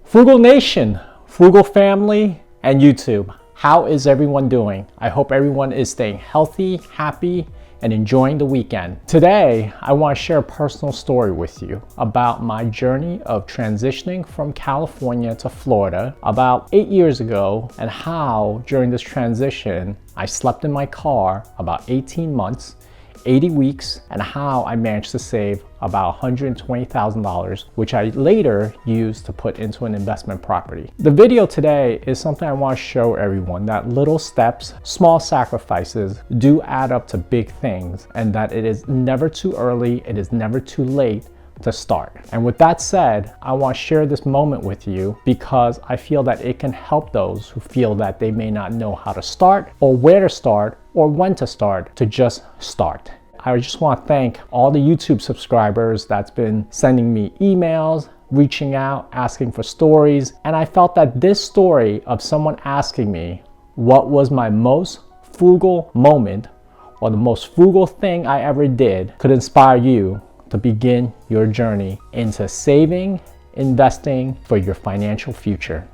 Frugal Nation, Frugal family, and YouTube. How is everyone doing? I hope everyone is staying healthy, happy, and enjoying the weekend. Today, I want to share a personal story with you about my journey of transitioning from California to Florida about 8 years ago, and how during this transition, I slept in my car about 18 months, 80 weeks, and how I managed to save about $120,000, which I later used to put into an investment property. The video today is something I want to show everyone that little steps, small sacrifices do add up to big things, and that it is never too early, it is never too late to start. And with that said, I want to share this moment with you because I feel that it can help those who feel that they may not know how to start, or where to start, or when to start, to just start. I just want to thank all the YouTube subscribers that's been sending me emails, reaching out, asking for stories. And I felt that this story of someone asking me what was my most frugal moment or the most frugal thing I ever did could inspire you to begin your journey into saving, investing for your financial future.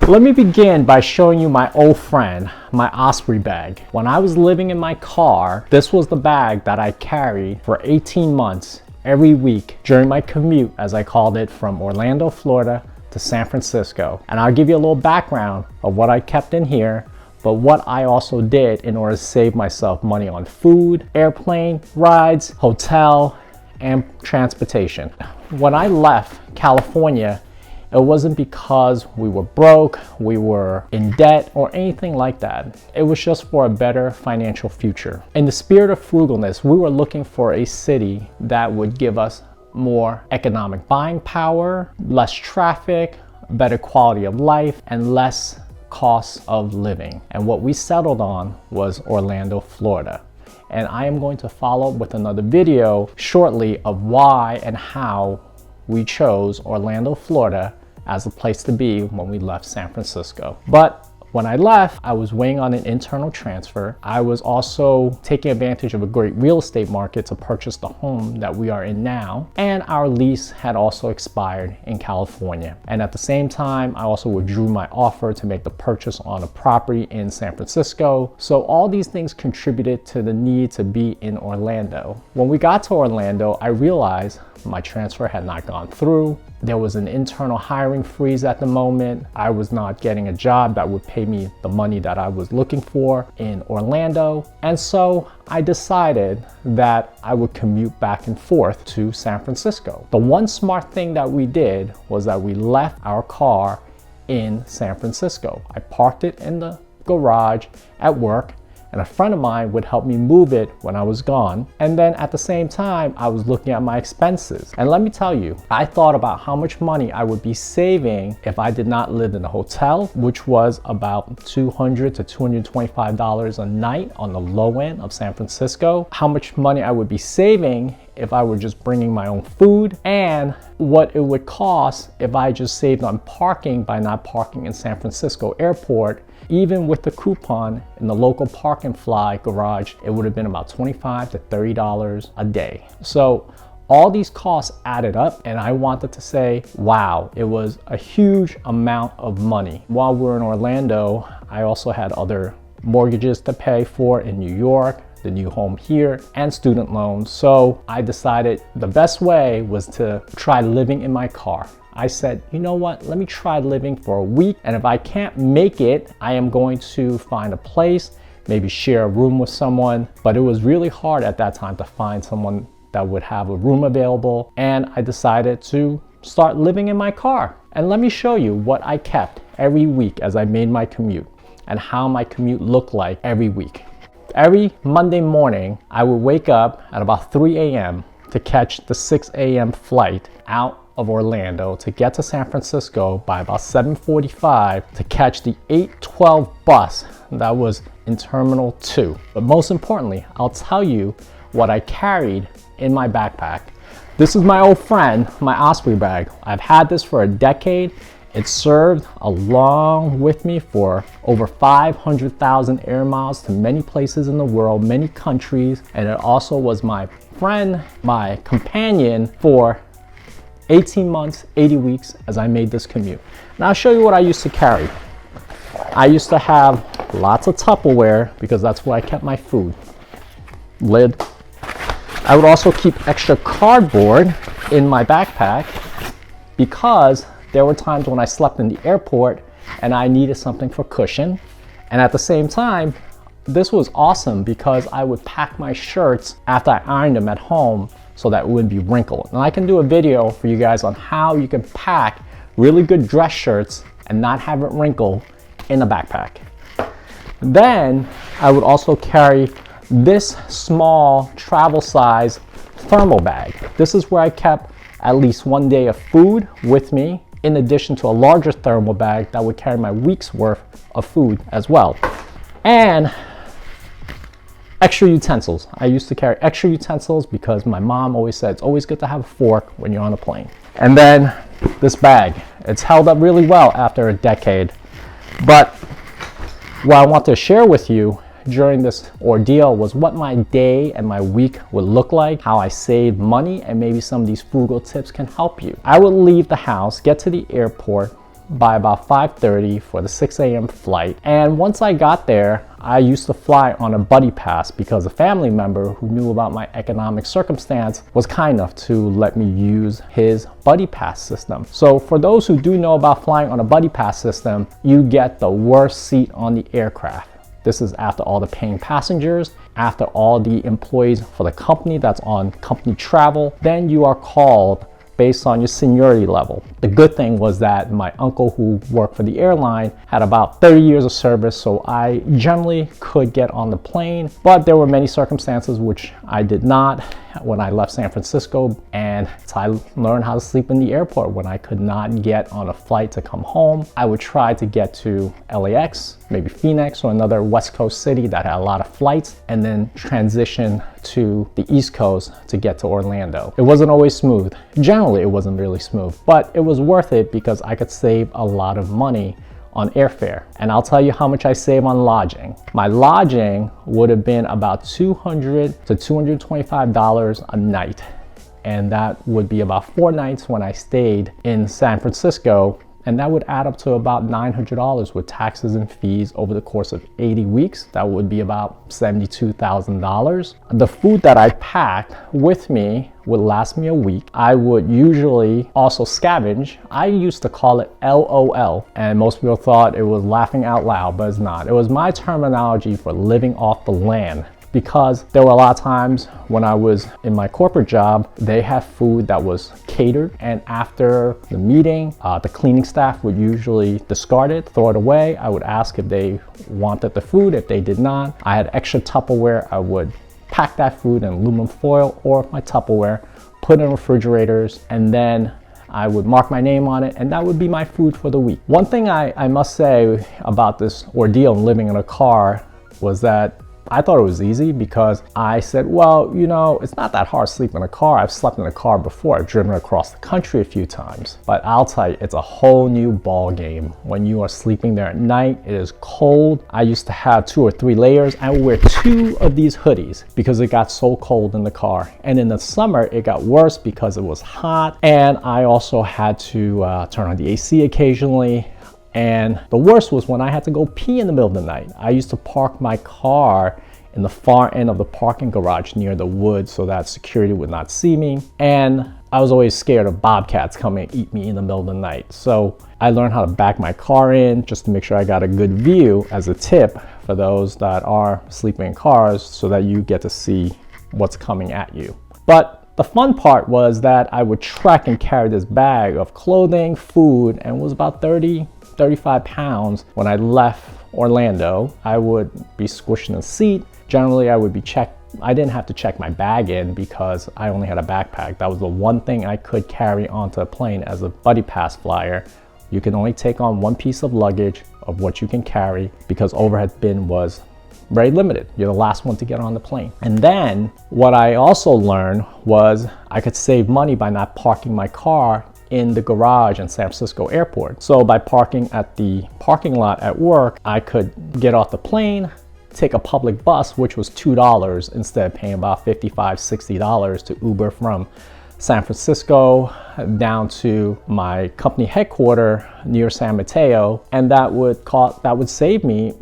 Let me begin by showing you my old friend, my Osprey bag. When I was living in my car, this was the bag that I carried for 18 months every week during my commute, as I called it, from Orlando, Florida to San Francisco. And I'll give you a little background of what I kept in here, but what I also did in order to save myself money on food, airplane rides, hotel, and transportation. When I left California, it wasn't because we were broke, we were in debt, or anything like that. It was just for a better financial future. In the spirit of frugalness, we were looking for a city that would give us more economic buying power, less traffic, better quality of life, and less cost of living. And what we settled on was Orlando, Florida. And I am going to follow up with another video shortly of why and how we chose Orlando, Florida as a place to be when we left San Francisco. But when I left, I was weighing on an internal transfer. I was also taking advantage of a great real estate market to purchase the home that we are in now. And our lease had also expired in California. And at the same time, I also withdrew my offer to make the purchase on a property in San Francisco. So all these things contributed to the need to be in Orlando. When we got to Orlando, I realized my transfer had not gone through. There was an internal hiring freeze at the moment. I was not getting a job that would pay me the money that I was looking for in Orlando. And so I decided that I would commute back and forth to San Francisco. The one smart thing that we did was that we left our car in San Francisco. I parked it in the garage at work, and a friend of mine would help me move it when I was gone. And then at the same time, I was looking at my expenses. And let me tell you, I thought about how much money I would be saving if I did not live in a hotel, which was about $200 to $225 a night on the low end of San Francisco. How much money I would be saving if I were just bringing my own food, and what it would cost if I just saved on parking by not parking in San Francisco airport. Even with the coupon in the local park and fly garage, it would have been about $25 to $30 a day. So all these costs added up, and I wanted to say, wow, it was a huge amount of money. While we were in Orlando, I also had other mortgages to pay for in New York, the new home here, and student loans. So I decided the best way was to try living in my car. I said, you know what, let me try living for a week, and if I can't make it, I am going to find a place, maybe share a room with someone. But it was really hard at that time to find someone that would have a room available, and I decided to start living in my car. And let me show you what I kept every week as I made my commute, and how my commute looked like every week. Every Monday morning, I would wake up at about 3 a.m. to catch the 6 a.m. flight out of Orlando to get to San Francisco by about 7:45 to catch the 8:12 bus that was in Terminal 2. But most importantly, I'll tell you what I carried in my backpack. This is my old friend, my Osprey bag. I've had this for a decade. It served along with me for over 500,000 air miles to many places in the world, many countries, and it also was my friend, my companion for 18 months, 80 weeks as I made this commute. Now I'll show you what I used to carry. I used to have lots of Tupperware because that's where I kept my food. Lid. I would also keep extra cardboard in my backpack because there were times when I slept in the airport and I needed something for cushion. And at the same time, this was awesome because I would pack my shirts after I ironed them at home so that it wouldn't be wrinkled. And I can do a video for you guys on how you can pack really good dress shirts and not have it wrinkle in a backpack. Then I would also carry this small travel size thermal bag. This is where I kept at least 1 day of food with me, in addition to a larger thermal bag that would carry my week's worth of food as well. And extra utensils. I used to carry extra utensils because my mom always said it's always good to have a fork when you're on a plane. And then this bag. It's held up really well after a decade. But what I want to share with you during this ordeal was what my day and my week would look like, how I saved money, and maybe some of these frugal tips can help you. I would leave the house, get to the airport by about 5:30 for the 6 a.m. flight. And once I got there, I used to fly on a buddy pass because a family member who knew about my economic circumstance was kind enough to let me use his buddy pass system. So for those who do know about flying on a buddy pass system, you get the worst seat on the aircraft. This is after all the paying passengers, after all the employees for the company that's on company travel, then you are called based on your seniority level. The good thing was that my uncle who worked for the airline had about 30 years of service, so I generally could get on the plane, but there were many circumstances which I did not when I left San Francisco, and so I learned how to sleep in the airport. When I could not get on a flight to come home, I would try to get to LAX, maybe Phoenix or another West Coast city that had a lot of flights, and then transition to the East Coast to get to Orlando. It wasn't always smooth. Generally, it wasn't really smooth, but it was worth it because I could save a lot of money on airfare. And I'll tell you how much I save on lodging. My lodging would have been about $200 to $225 a night. And that would be about 4 nights when I stayed in San Francisco. And that would add up to about $900 with taxes and fees over the course of 80 weeks. That would be about $72,000. The food that I packed with me would last me a week. I would usually also scavenge. I used to call it LOL, and most people thought it was laughing out loud, but it's not. It was my terminology for living off the land. Because there were a lot of times when I was in my corporate job, they had food that was catered, and after the meeting, the cleaning staff would usually discard it, throw it away. I would ask if they wanted the food. If they did not, I had extra Tupperware. I would pack that food in aluminum foil or my Tupperware, put it in refrigerators, and then I would mark my name on it, and that would be my food for the week. One thing I must say about this ordeal of living in a car was that I thought it was easy because I said, well, you know, it's not that hard to sleep in a car. I've slept in a car before. I've driven across the country a few times. But I'll tell you, it's a whole new ball game when you are sleeping there at night. It is cold. I used to have 2 or 3 layers. I would wear 2 of these hoodies because it got so cold in the car. And in the summer, it got worse because it was hot. And I also had to turn on the AC occasionally. And the worst was when I had to go pee in the middle of the night. I used to park my car in the far end of the parking garage near the woods so that security would not see me. And I was always scared of bobcats coming and eat me in the middle of the night. So I learned how to back my car in just to make sure I got a good view as a tip for those that are sleeping in cars so that you get to see what's coming at you. But the fun part was that I would trek and carry this bag of clothing, food, and it was about 35 pounds. When I left Orlando, I would be squished in a seat. Generally, I would be checked. I didn't have to check my bag in because I only had a backpack. That was the one thing I could carry onto a plane as a buddy pass flyer. You can only take on 1 piece of luggage of what you can carry because overhead bin was very limited. You're the last one to get on the plane. And then what I also learned was I could save money by not parking my car in the garage in San Francisco airport. So by parking at the parking lot at work, I could get off the plane, take a public bus, which was $2 instead of paying about $55, $60 to Uber from San Francisco down to my company headquarters near San Mateo, and that would save me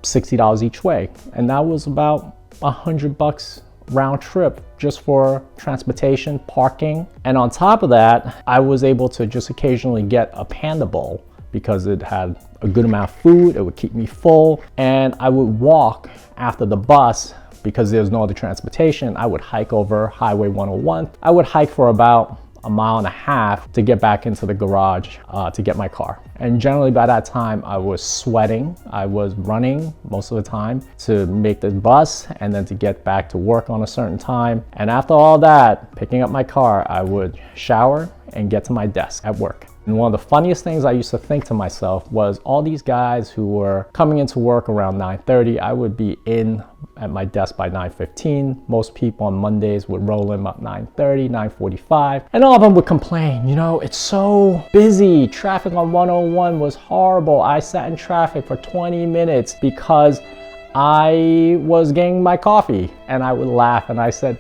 $60 each way, and that was about $100 round trip just for transportation, parking. And on top of that, I was able to just occasionally get a Panda Bowl because it had a good amount of food, it would keep me full, and I would walk after the bus because there's no other transportation. I would hike over Highway 101. I would hike for about a mile and a half to get back into the garage to get my car. And generally by that time I was sweating. I was running most of the time to make the bus and then to get back to work on a certain time. And after all that, picking up my car, I would shower and get to my desk at work. And one of the funniest things I used to think to myself was all these guys who were coming into work around 9:30, I would be in at my desk by 9:15. Most people on Mondays would roll in about 9:30, 9:45, and all of them would complain, you know, it's so busy. Traffic on 101 was horrible. I sat in traffic for 20 minutes because I was getting my coffee. And I would laugh and I said,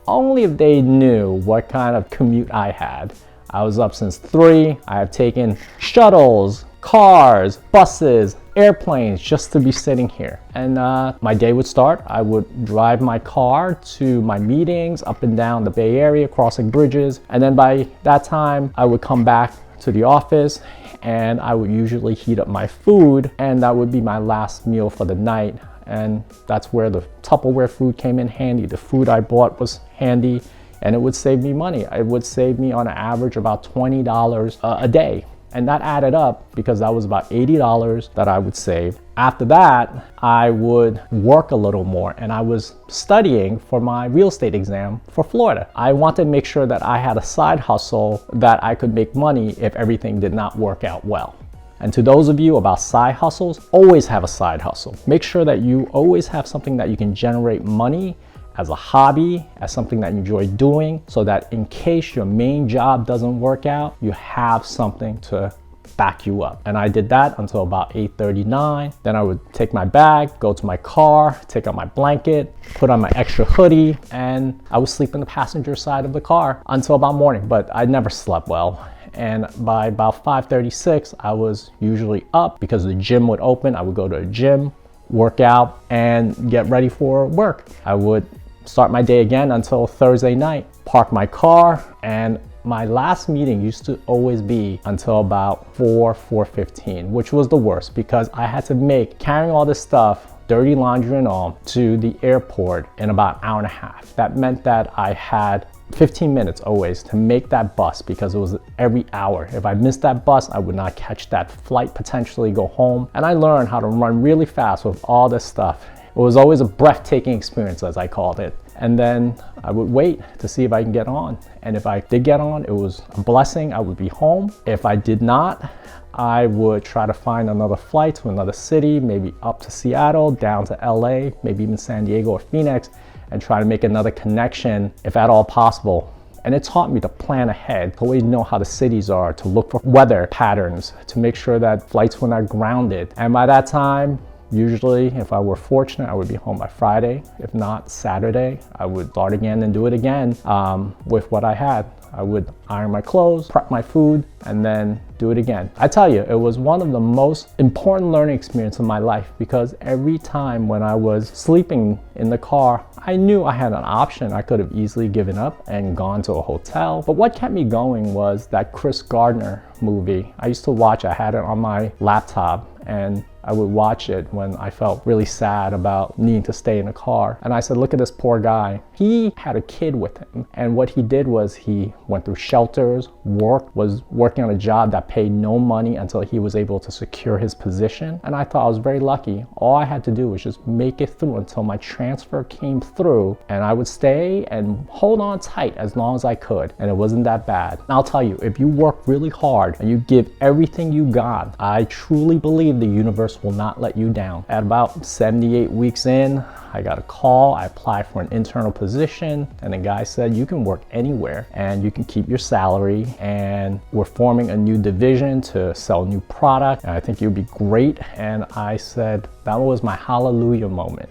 only if they knew what kind of commute I had. I was up since 3. I have taken shuttles, cars, buses, airplanes just to be sitting here. And my day would start. I would drive my car to my meetings up and down the Bay Area, crossing bridges. And then by that time, I would come back to the office and I would usually heat up my food, and that would be my last meal for the night. And that's where the Tupperware food came in handy. The food I bought was handy, and it would save me money. It would save me on an average about $20 a day. And that added up because that was about $80 that I would save. After that, I would work a little more, and I was studying for my real estate exam for Florida. I wanted to make sure that I had a side hustle that I could make money if everything did not work out well. And to those of you about side hustles, always have a side hustle. Make sure that you always have something that you can generate money as a hobby, as something that you enjoy doing, so that in case your main job doesn't work out, you have something to back you up. And I did that until about 8:39. Then I would take my bag, go to my car, take out my blanket, put on my extra hoodie, and I would sleep in the passenger side of the car until about morning. But I never slept well. And by about 5:36, I was usually up because the gym would open. I would go to a gym, work out, and get ready for work. I would start my day again until Thursday night, park my car, and my last meeting used to always be until about 4:15, which was the worst because I had to make carrying all this stuff, dirty laundry and all, to the airport in about an hour and a half. That meant that I had 15 minutes always to make that bus because it was every hour. If I missed that bus, I would not catch that flight, potentially go home. And I learned how to run really fast with all this stuff. It was always a breathtaking experience, as I called it. And then I would wait to see if I can get on. And if I did get on, it was a blessing. I would be home. If I did not, I would try to find another flight to another city, maybe up to Seattle, down to LA, maybe even San Diego or Phoenix, and try to make another connection if at all possible. And it taught me to plan ahead, to always know how the cities are, to look for weather patterns, to make sure that flights were not grounded. And by that time, usually, if I were fortunate, I would be home by Friday. If not, Saturday, I would start again and do it again with what I had. I would iron my clothes, prep my food, and then do it again. I tell you, it was one of the most important learning experiences of my life because every time when I was sleeping in the car, I knew I had an option. I could have easily given up and gone to a hotel. But what kept me going was that Chris Gardner movie. I used to watch, I had it on my laptop, and I would watch it when I felt really sad about needing to stay in a car. And I said, look at this poor guy. He had a kid with him. And what he did was he went through shelters, was working on a job that paid no money until he was able to secure his position. And I thought I was very lucky. All I had to do was just make it through until my transfer came through, and I would stay and hold on tight as long as I could. And it wasn't that bad. And I'll tell you, if you work really hard and you give everything you got, I truly believe the universe universe will not let you down. At about 78 weeks in, I got a call. I applied for an internal position, and the guy said, you can work anywhere and you can keep your salary, and we're forming a new division to sell new product, and I think you'd be great. And I said, that was my hallelujah moment,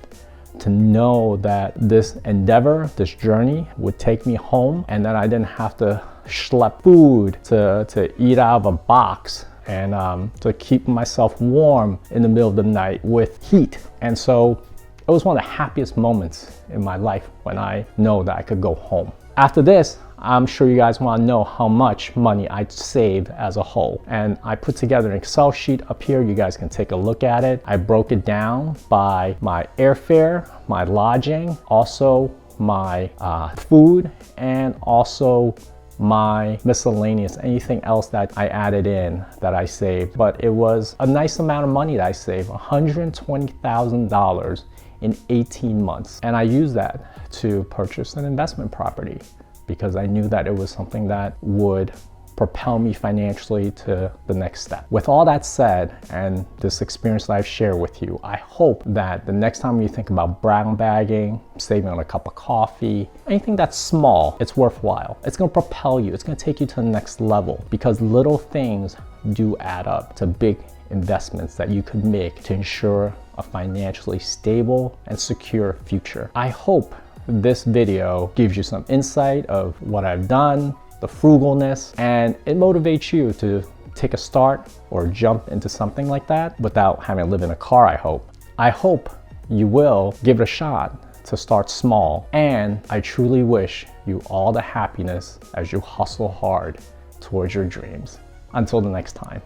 to know that this endeavor, this journey would take me home, and that I didn't have to schlep food to eat out of a box, and to keep myself warm in the middle of the night with heat. And so it was one of the happiest moments in my life when I know that I could go home. After this, I'm sure you guys want to know how much money I saved as a whole. And I put together an Excel sheet up here. You guys can take a look at it. I broke it down by my airfare, my lodging, also my food, and also my miscellaneous, anything else that I added in that I saved. But it was a nice amount of money that I saved, $120,000 in 18 months. And I used that to purchase an investment property because I knew that it was something that would propel me financially to the next step. With all that said, and this experience that I've shared with you, I hope that the next time you think about brown bagging, saving on a cup of coffee, anything that's small, it's worthwhile. It's gonna propel you. It's gonna take you to the next level, because little things do add up to big investments that you could make to ensure a financially stable and secure future. I hope this video gives you some insight of what I've done, the frugalness, and it motivates you to take a start or jump into something like that without having to live in a car, I hope. I hope you will give it a shot to start small, and I truly wish you all the happiness as you hustle hard towards your dreams. Until the next time.